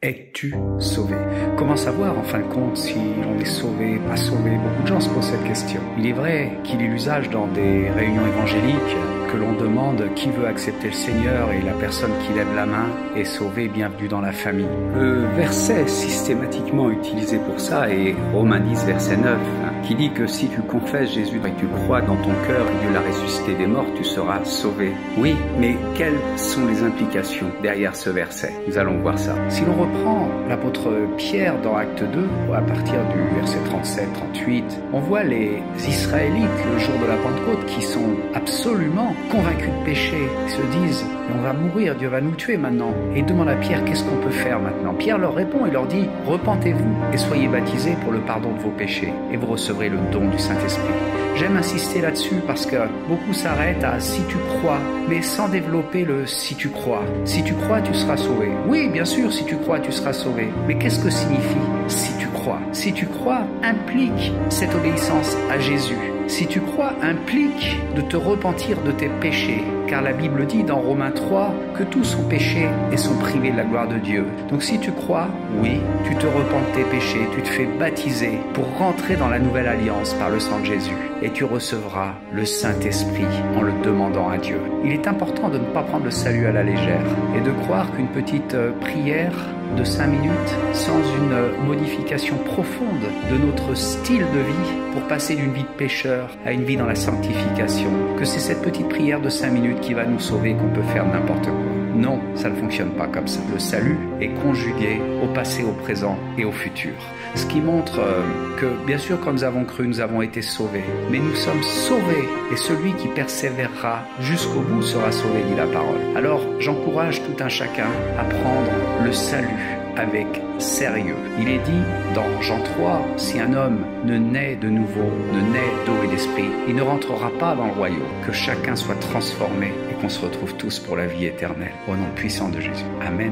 Es-tu sauvé? Comment savoir en fin de compte si on est sauvé, pas sauvé? Beaucoup de gens se posent cette question. Il est vrai qu'il est l'usage dans des réunions évangéliques que l'on demande qui veut accepter le Seigneur et la personne qui lève la main est sauvée, bienvenue dans la famille. Le verset systématiquement utilisé pour ça est Romains 10, verset 9, qui dit que si tu confesses Jésus et que tu crois dans ton cœur que Dieu l'a ressuscité des morts, tu seras sauvé. Oui, mais quelles sont les implications derrière ce verset? Nous allons voir ça. Si l'on reprend l'apôtre Pierre dans Acte 2, à partir du verset 37-38, on voit les Israélites le jour de la Pentecôte qui sont absolument convaincus de péché. Ils se disent, on va mourir, Dieu va nous tuer maintenant. Et ils demandent à Pierre, qu'est-ce qu'on peut faire maintenant? Pierre leur répond et leur dit, repentez-vous et soyez baptisés pour le pardon de vos péchés et vous recevrez le don du Saint-Esprit. J'aime insister là-dessus parce que beaucoup s'arrêtent à si tu crois, mais sans développer le si tu crois. Si tu crois, tu seras sauvé. Oui, bien sûr, si tu crois, tu seras sauvé. Mais qu'est-ce que signifie si tu crois? Si tu crois implique cette obéissance à Jésus. Si tu crois implique de te repentir de tes péchés, car la Bible dit dans Romains 3 que tous ont péché et sont privés de la gloire de Dieu. Donc si tu crois, oui, tu te repens de tes péchés, tu te fais baptiser pour rentrer dans la nouvelle alliance par le sang de Jésus et tu recevras le Saint-Esprit en le demandant à Dieu. Il est important de ne pas prendre le salut à la légère et de croire qu'une petite prière de 5 minutes sans une modification profonde de notre style de vie pour passer d'une vie de pécheur à une vie dans la sanctification, que c'est cette petite prière de 5 minutes qui va nous sauver, qu'on peut faire n'importe quoi. Non, ça ne fonctionne pas comme ça. Le salut est conjugué au passé, au présent et au futur. Ce qui montre que, bien sûr, quand nous avons cru, nous avons été sauvés. Mais nous sommes sauvés et celui qui persévérera jusqu'au bout sera sauvé, dit la parole. Alors, j'encourage tout un chacun à prendre le salut avec sérieux. Il est dit dans Jean 3, si un homme ne naît de nouveau, ne naît d'eau et d'esprit, il ne rentrera pas dans le royaume. Que chacun soit transformé et qu'on se retrouve tous pour la vie éternelle. Au nom puissant de Jésus. Amen.